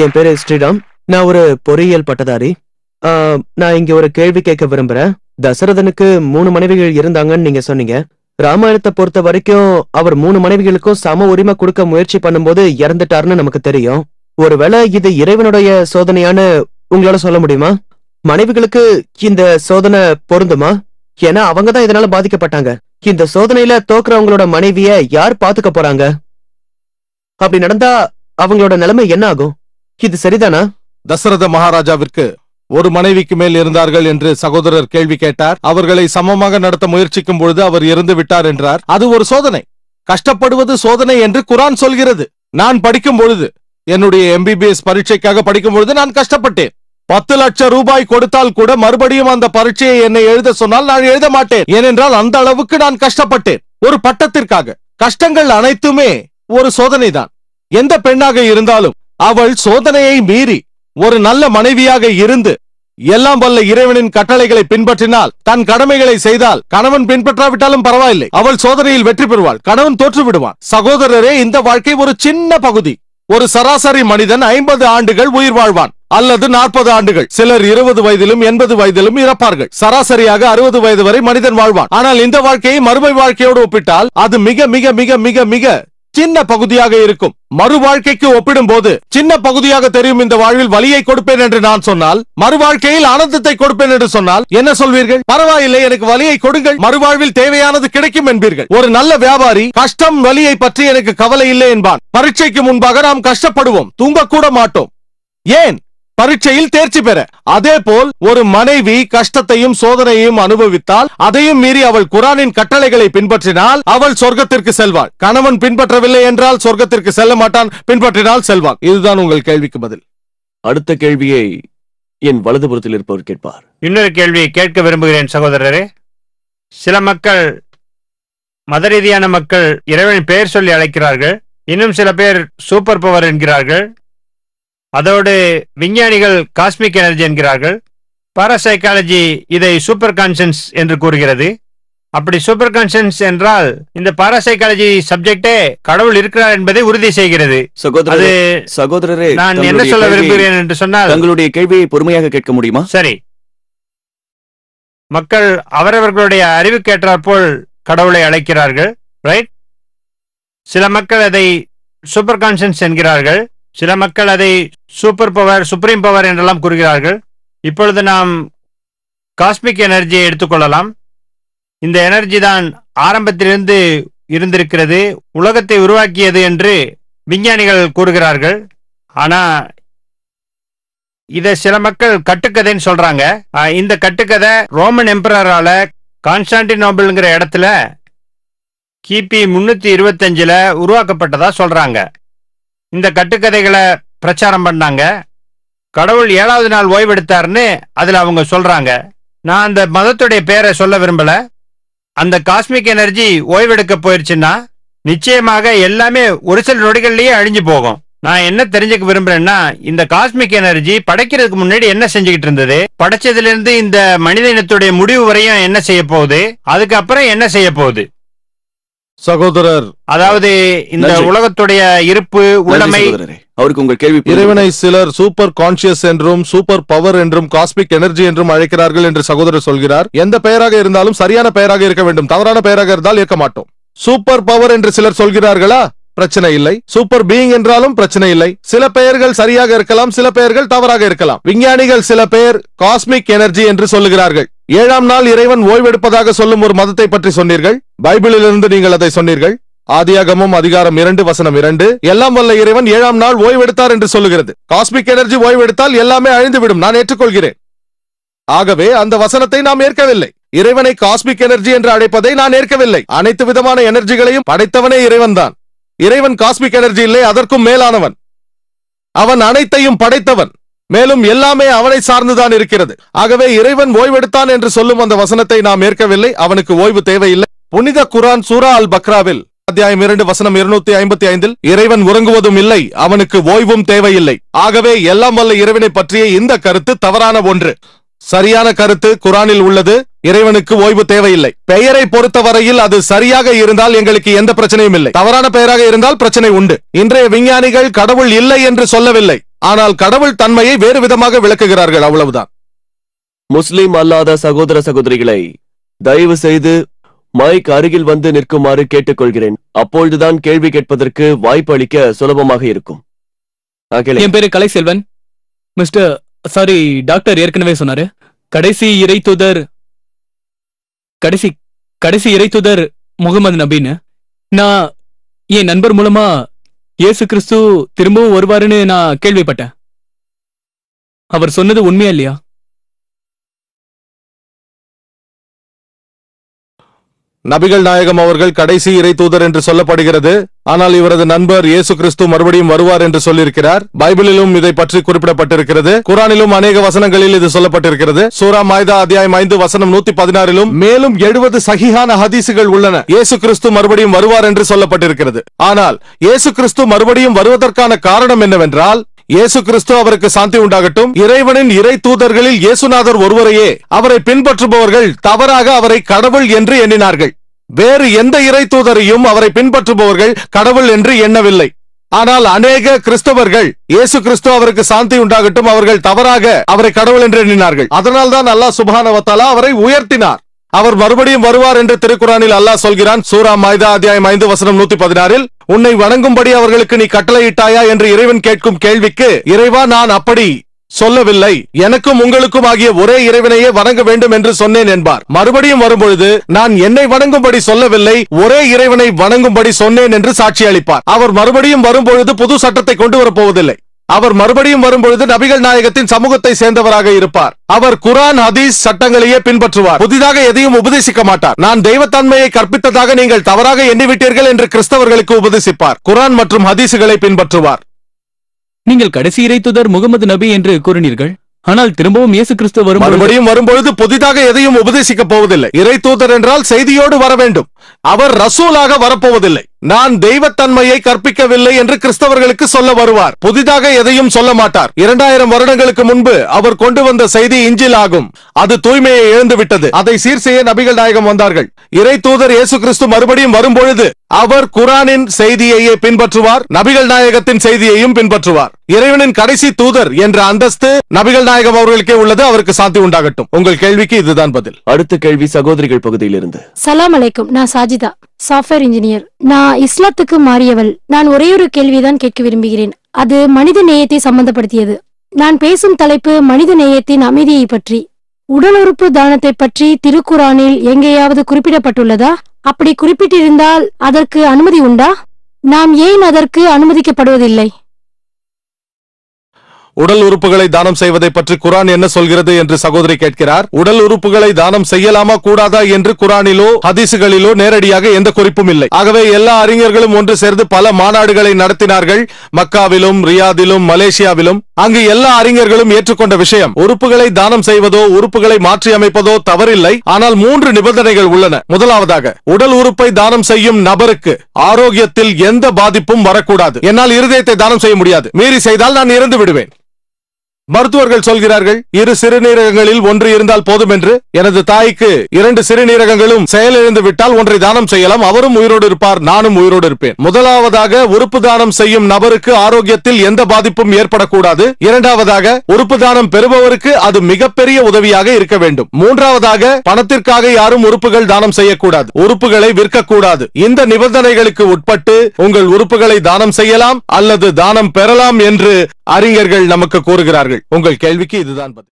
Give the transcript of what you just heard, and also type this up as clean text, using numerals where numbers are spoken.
என் பேரு ஸ்ரீராம். நான் ஒரு பொறியியல் பட்டதாரி. நான் இங்க ஒரு கேள்வி கேட்க விரும்புறேன். தசரதனுக்கு 3 மனைவிகள் இருந்தாங்கன்னு நீங்க சொன்னீங்க. ராமாயணத்தை பொறுத்த வரைக்கும் அவர் 3 மனைவிகளுக்கும் சம உரிமை கொடுக்க முயற்சி பண்ணும்போது இறந்துட்டாருன்னு நமக்கு தெரியும். ஒருவேளை இது இறைவனுடைய சோதனையான்னு உங்களால சொல்ல முடியுமா? மனைவிகளுக்கு இந்த சோதனை பொருந்துமா? ஏன்னா அவங்கதான் இதனால பாதிக்கப்பட்டாங்க. இந்த சோதனையில தோக்குறவங்களோட மனைவிய யார் பாத்துக்க போறாங்க? அப்படி நடந்தா அவங்களோட நிலைமை என்ன ஆகும்? இது சரிதானா? தசரத மகாராஜாவிற்கு ஒரு மனைவிக்கு மேல் இருந்தார்கள் என்று சகோதரர் கேள்வி கேட்டார். அவர்களை சமமாக நடத்த முயற்சிக்கும் பொழுது அவர் இறந்து விட்டார் என்றார். அது ஒரு சோதனை. கஷ்டப்படுவது சோதனை என்று குரான் சொல்கிறது. நான் படிக்கும் பொழுது, என்னுடைய MBBS பரீட்சைக்காக படிக்கும் பொழுது நான் கஷ்டப்பட்டேன். 10 லட்சம் ரூபாய் கொடுத்தால் கூட மறுபடியும் அந்த பரீட்சையை என்னை எழுத சொன்னால் நான் எழுத மாட்டேன். ஏனென்றால் அந்த அளவுக்கு நான் கஷ்டப்பட்டேன் ஒரு பட்டத்திற்காக. கஷ்டங்கள் அனைத்துமே ஒரு சோதனை தான். எந்த பெண்ணாக இருந்தாலும் அவள் சோதனையை மீறி ஒரு நல்ல மனைவியாக இருந்து எல்லாம் வல்ல இறைவனின் கட்டளைகளை பின்பற்றினால், தன் கடமைகளை செய்தால், கணவன் பின்பற்றாவிட்டாலும் பரவாயில்லை, அவள் சோதனையில் வெற்றி பெறுவாள். கணவன் தோற்று விடுவான். சகோதரரே, இந்த வாழ்க்கை ஒரு சின்ன பகுதி. ஒரு சராசரி மனிதன் 50 ஆண்டுகள் உயிர் வாழ்வான், அல்லது 40 ஆண்டுகள். சிலர் 20 வயதிலும் 80 வயதிலும் இறப்பார்கள். சராசரியாக 60 வயது வரை மனிதன் வாழ்வான். ஆனால் இந்த வாழ்க்கையை மறுமை வாழ்க்கையோடு ஒப்பிட்டால் அது மிக மிக மிக மிக மிக சின்ன பகுதியாக இருக்கும். மறு வாழ்க்கைக்கு ஒப்பிடும் போது சின்ன பகுதியாக தெரியும். இந்த வாழ்வில் வலியை கொடுப்பேன் என்று நான் சொன்னால், மறு வாழ்க்கையில் ஆனந்தத்தை கொடுப்பேன் என்று சொன்னால் என்ன சொல்வீர்கள்? பரவாயில்லை, எனக்கு வலியை கொடுங்கள், மறுவாழ்வில் தேவையானது கிடைக்கும் என்பீர்கள். ஒரு நல்ல வியாபாரி கஷ்டம் வலியை பற்றி எனக்கு கவலை இல்லை என்பான். பரீட்சைக்கு முன்பாக நாம் கஷ்டப்படுவோம், தூங்கக்கூட மாட்டோம். ஏன்? பரீட்சையில் தேர்ச்சி பெற. அதே போல் ஒரு மனைவி கஷ்டத்தையும் சோதனையையும் அனுபவித்தால், அதையும் மீறி அவள் குரானின் கட்டளைகளை பின்பற்றினால் அவள் சொர்க்கத்திற்கு செல்வாள். கணவன் பின்பற்றவில்லை என்றால் சொர்க்கத்திற்கு செல்ல மாட்டான், பின்பற்றினால் செல்வான். இதுதான் உங்கள் கேள்விக்கு பதில். அடுத்த கேள்வியை என் வலதுபுறத்தில் இருப்பவர் கேட்பார். இன்னொரு கேள்வியை கேட்க விரும்புகிறேன் சகோதரரே. சில மக்கள், மத ரீதியான மக்கள் இறைவனின் பெயர் சொல்லி அழைக்கிறார்கள். இன்னும் சில பேர் சூப்பர் பவர் என்கிறார்கள். அதோடு விஞ்ஞானிகள் காஸ்மிக் எனர்ஜி என்கிறார்கள். பாராசைக்காலஜி இதை சூப்பர் கான்ஷியன்ஸ் என்று கூறுகிறது. அப்படி சூப்பர் கான்ஷியன்ஸ் என்றால் இந்த பாராசைக்காலஜி சப்ஜெக்டே கடவுள் இருக்கிறார் என்பதை உறுதி செய்கிறது. சகோதரரே, நான் என்ன சொல்ல விரும்புகிறேன் என்று சொன்னால், தங்களுடைய கேள்வியை பொறுமையாக கேட்க முடியுமா? சரி. மக்கள் அவரவர்களுடைய அறிவுக்கேற்றாற்போல் கடவுளை அழைக்கிறார்கள், ரைட்? சில மக்கள் அதை சூப்பர் கான்ஷியன்ஸ் என்கிறார்கள். சில மக்கள் அதை சூப்பர் பவர், சுப்ரீம் பவர் என்றெல்லாம் கூறுகிறார்கள். இப்பொழுது நாம் காஸ்மிக் எனர்ஜியை எடுத்துக்கொள்ளலாம். இந்த எனர்ஜி தான் ஆரம்பத்திலிருந்து இருந்திருக்கிறது, உலகத்தை உருவாக்கியது என்று விஞ்ஞானிகள் கூறுகிறார்கள். ஆனா இதை சில மக்கள் கட்டுக்கதைன்னு சொல்றாங்க. இந்த கட்டுக்கதை ரோமன் எம்பரரால கான்ஸ்டான்டினோபிள்ங்கிற இடத்துல கிபி 325 உருவாக்கப்பட்டதா சொல்றாங்க. இந்த கட்டுக்கதைகளை பிரச்சாரம் பண்ணாங்க. கடவுள் 7வது நாள் ஓய்வெடுத்தார்னு அதுல அவங்க சொல்றாங்க. நான் அந்த மதத்துடைய பேரை சொல்ல விரும்பல. அந்த காஸ்மிக் எனர்ஜி ஓய்வெடுக்க போயிருச்சுன்னா நிச்சயமாக எல்லாமே ஒரு சில நொடிகள்லயே அழிஞ்சு போகும். நான் என்ன தெரிஞ்சுக்க விரும்புறேன்னா, இந்த காஸ்மிக் எனர்ஜி படைக்கிறதுக்கு முன்னாடி என்ன செஞ்சுக்கிட்டு இருந்தது, படைச்சதுல இருந்து இந்த மனித இனத்துடைய முடிவு வரையும் என்ன செய்ய போகுது, அதுக்கப்புறம் என்ன செய்ய போகுது. சகோதரர், அதாவது இந்த உலகத்துடைய இருப்பு உள்ளமை. அவருக்கு உங்கள் கேள்வி. இறைவனை சிலர் சூப்பர் கான்சியஸ் என்றும் சூப்பர் பவர் என்றும் காஸ்மிக் எனர்ஜி என்றும் அழைக்கிறார்கள் என்று சகோதரர் சொல்கிறார். எந்த பெயராக இருந்தாலும் சரியான பெயராக இருக்க வேண்டும். தவறான பெயராக இருந்தால் ஏற்க மாட்டோம். சூப்பர் பவர் என்று சிலர் சொல்கிறார்களா? பிரச்சனை இல்லை. சூப்பர் பீயிங் என்றாலும் பிரச்சனை இல்லை. சில பெயர்கள் சரியாக இருக்கலாம், சில பெயர்கள் தவறாக இருக்கலாம். விஞ்ஞானிகள் சில பெயர் காஸ்மிக் எனர்ஜி என்று சொல்லுகிறார்கள். 7ஆம் நாள் இறைவன் ஓய்வெடுப்பதாக சொல்லும் ஒரு மதத்தை பற்றி சொன்னீர்கள். பைபிளிலிருந்து நீங்கள் அதை சொன்னீர்கள். ஆதியாகமம் அதிகாரம் 2 வசனம் 2, எல்லாம் வல்ல இறைவன் 7ஆம் நாள் ஓய்வெடுத்தார் என்று சொல்லுகிறது. காஸ்மிக் எனர்ஜி ஓய்வெடுத்தால் எல்லாமே அழிந்துவிடும், நான் ஏற்றுக்கொள்கிறேன். ஆகவே அந்த வசனத்தை நாம் ஏற்கவில்லை. இறைவனை காஸ்மிக் எனர்ஜி என்று அழைப்பதை நான் ஏற்கவில்லை. அனைத்து விதமான எனர்ஜிகளையும் படைத்தவனே இறைவன் தான். இறைவன் காஸ்மிக் எனர்ஜி இல்லை, அதற்கும் மேலானவன். அவன் அனைத்தையும் படைத்தவன், மேலும் எல்லாமே அவனை சார்ந்துதான் இருக்கிறது. ஆகவே இறைவன் ஓய்வெடுத்தான் என்று சொல்லும் அந்த வசனத்தை நாம் ஏற்கவில்லை. அவனுக்கு ஓய்வு தேவையில்லை. புனித குரான் சூரா அல் பக்ராவில் அத்தியாயம் 2 வசனம் 255 இறைவன் உறங்குவதும் இல்லை, அவனுக்கு ஓய்வும் தேவையில்லை. ஆகவே எல்லாம் வல்ல இறைவனை பற்றிய இந்த கருத்து தவறான ஒன்று. சரியான கருத்து குரானில் உள்ளது. இறைவனுக்கு ஓய்வு தேவையில்லை. பெயரை பொறுத்தவரையில் அது சரியாக இருந்தால் எங்களுக்கு எந்த பிரச்சனையும் இல்லை. தவறான பெயராக இருந்தால் பிரச்சனை உண்டு. இன்றைய விஞ்ஞானிகள் கடவுள் இல்லை என்று சொல்லவில்லை. ஆனால் கடவுள் தன்மையை வேறு விதமாக விளக்குகிறார்கள், அவ்வளவுதான். முஸ்லிம் அல்லாத சகோதர சகோதரிகளை தயவு செய்து மைக் அருகில் வந்து நிற்குமாறு கேட்டுக்கொள்கிறேன். அப்பொழுதுதான் கேள்வி கேட்பதற்கு வாய்ப்பு அளிக்க சுலபமாக இருக்கும். என் பேரு கலைசெல்வன். மிஸ்டர் சாரி, டாக்டர் ஏற்கனவே சொன்னாரு. கடைசி இறைத்தூதர் முகமது நபின்னு. நான் என் நண்பர் மூலமா இயேசு கிறிஸ்து திரும்பவும் வருவாருன்னு நான் கேள்விப்பட்டேன். அவர் சொன்னது உண்மையா இல்லையா? நபிகள் நாயகம் அவர்கள் கடைசி இறை தூதர் என்று சொல்லப்படுகிறது. ஆனால் இவரது நண்பர் இயேசு கிறிஸ்து மறுபடியும் வருவார் என்று சொல்லியிருக்கிறார். பைபிளிலும் இதை பற்றி குறிப்பிடப்பட்டிருக்கிறது. குரானிலும் அநேக வசனங்களில் இது சொல்லப்பட்டிருக்கிறது. சூரா மாய்தா அத்தியாயம் 5 வசனம் 116 மேலும் 70 சஹீஹான ஹதீசுகள் உள்ளன. இயேசு கிறிஸ்து மறுபடியும் வருவார் என்று சொல்லப்பட்டிருக்கிறது. ஆனால் இயேசு கிறிஸ்து மறுபடியும் வருவதற்கான காரணம் என்னவென்றால், இயேசு கிறிஸ்து அவருக்கு சாந்தி உண்டாகட்டும், இறைவனின் இறை தூதர்களில் இயேசுநாதர் ஒருவரையே அவரை பின்பற்றுபவர்கள் தவறாக அவரை கடவுள் என்று எண்ணினார்கள். வேறு எந்த இறை தூதரையும் அவரை பின்பற்றுபவர்கள் கடவுள் என்று எண்ணவில்லை. ஆனால் அநேக கிறிஸ்தவர்கள் இயேசு கிறிஸ்து அவருக்கு சாந்தி உண்டாகட்டும், அவர்கள் தவறாக அவரை கடவுள் என்று எண்ணினார்கள். அதனால்தான் அல்லாஹ் சுப்ஹானஹு வ தஆலா அவரை உயர்த்தினார். அவர் மறுபடியும் வருவார் என்று திருக்குரானில் அல்லாஹ் சொல்கிறான். சூரா மாய்தா அத்தியாயம் 5 வசனம் 116 உன்னை வணங்கும்படி அவர்களுக்கு நீ கட்டளையிட்டாயா என்று இறைவன் கேட்கும் கேள்விக்கு, இறைவா நான் அப்படி சொல்லவில்லை, எனக்கும் உங்களுக்கும் ஆகிய ஒரே இறைவனையே வணங்க வேண்டும் என்று சொன்னேன் என்பார். மறுபடியும் வரும்பொழுது நான் என்னை வணங்கும்படி சொல்லவில்லை, ஒரே இறைவனை வணங்கும்படி சொன்னேன் என்று சாட்சி அளிப்பார். அவர் மறுபடியும் வரும்பொழுது புது சட்டத்தை கொண்டு வரப்போவதில்லை. அவர் மறுபடியும் வரும்பொழுது நபிகள் நாயகத்தின் சமூகத்தை சேர்ந்தவராக இருப்பார். அவர் குரான் ஹதீஸ் சட்டங்களையே பின்பற்றுவார். புதிதாக எதையும் உபதேசிக்க மாட்டார். நான் தெய்வத்தன்மையை கற்பித்ததாக நீங்கள் தவறாக எண்ணிவிட்டீர்கள் என்று கிறிஸ்தவர்களுக்கு உபதேசிப்பார். குரான் மற்றும் ஹதீசுகளை பின்பற்றுவார். நீங்கள் கடைசி இறைத்தூதர் முகமது நபி என்று கூறினீர்கள். ஆனால் திரும்பவும் இயேசு கிறிஸ்து மறுபடியும் வரும்பொழுது புதிதாக எதையும் உபதேசிக்க போவதில்லை. இறை தூதர் என்றால் செய்தியோடு வர வேண்டும். அவர் ரசூலாக வரப்போவதில்லை. நான் தெய்வத்தன்மையை கற்பிக்கவில்லை என்று கிறிஸ்தவர்களுக்கு சொல்ல வருவார். புதிதாக எதையும் சொல்ல மாட்டார். 2000 வருடங்களுக்கு முன்பு அவர் கொண்டு வந்த செய்தி இஞ்சில் ஆகும். அது தூய்மையை இழந்து விட்டது. அதை சீர் செய்ய நபிகள் நாயகம் வந்தார்கள். இறை தூதர் இயேசு கிறிஸ்து மறுபடியும் வரும்பொழுது அவர் குரானின் செய்தியையே பின்பற்றுவார், நபிகள் நாயகத்தின் செய்தியையும் பின்பற்றுவார். இறைவனின் கடைசி தூதர் என்ற அந்தஸ்து நபிகள் நாயகம் அவர்களுக்கே உள்ளது. அவருக்கு சாந்தி உண்டாகட்டும். உங்கள் கேள்விக்கு இதுதான் பதில். அடுத்த கேள்வி சகோதரிகள் பகுதியிலிருந்து. சலாம் அலைக்கும். நான் சாஜிதா, சாஃப்ட்வேர் இன்ஜினியர். நான் இஸ்லாத்துக்கு மாறியவள். நான் ஒரே ஒரு கேள்விதான் கேட்க விரும்புகிறேன். அது மனித நேயத்தை சம்பந்தப்படுத்தியது. நான் பேசும் தலைப்பு மனித நேயத்தின் அமைதியை பற்றி. உடல் உறுப்பு தானத்தை பற்றி திருக்குரானில் எங்கேயாவது குறிப்பிடப்பட்டுள்ளதா? அப்படி குறிப்பிட்டிருந்தால் அதற்கு அனுமதி உண்டா? நாம் ஏன் அதற்கு அனுமதிக்கப்படுவதில்லை? உடல் உறுப்புகளை தானம் செய்வதை பற்றி குரான் என்ன சொல்கிறது என்று சகோதரி கேட்கிறார். உடல் உறுப்புகளை தானம் செய்யலாமா கூடாதா என்று குரானிலோ ஹதீசுகளிலோ நேரடியாக எந்த குறிப்பும் இல்லை. ஆகவே எல்லா அறிஞர்களும் ஒன்று சேர்ந்து பல மாநாடுகளை நடத்தினார்கள். மக்காவிலும், ரியாதிலும், மலேசியாவிலும். அங்கு எல்லா அறிஞர்களும் ஏற்றுக்கொண்ட விஷயம், உறுப்புகளை தானம் செய்வதோ உறுப்புகளை மாற்றி அமைப்பதோ தவறில்லை. ஆனால் 3 நிபந்தனைகள் உள்ளன. முதலாவதாக, உடல் உறுப்பை தானம் செய்யும் நபருக்கு ஆரோக்கியத்தில் எந்த பாதிப்பும் வரக்கூடாது. என்னால் இருதயத்தை தானம் செய்ய முடியாது. மீறி செய்தால் நான் இறந்து விடுவேன். மருத்துவர்கள் சொல்கிறார்கள், 2 சிறுநீரகங்களில் 1 இருந்தால் போதும் என்று. எனது தாய்க்கு 2 சிறுநீரகங்களும் செயலிழந்து விட்டால் 1ஐ தானம் செய்யலாம். அவரும் உயிரோடு இருப்பார், நானும் உயிரோடு இருப்பேன். முதலாவதாக, உறுப்பு தானம் செய்யும் நபருக்கு ஆரோக்கியத்தில் எந்த பாதிப்பும் ஏற்படக்கூடாது. இரண்டாவதாக, உறுப்பு தானம் பெறுபவருக்கு அது மிகப்பெரிய உதவியாக இருக்க வேண்டும். மூன்றாவதாக, பணத்திற்காக யாரும் உறுப்புகள் தானம் செய்யக்கூடாது, உறுப்புகளை விற்கக்கூடாது. இந்த நிபந்தனைகளுக்கு உட்பட்டு உங்கள் உறுப்புகளை தானம் செய்யலாம் அல்லது தானம் பெறலாம் என்று அறிஞர்கள் நமக்கு கூறுகிறார்கள். உங்கள் கேள்விக்கு இதுதான் பதில்.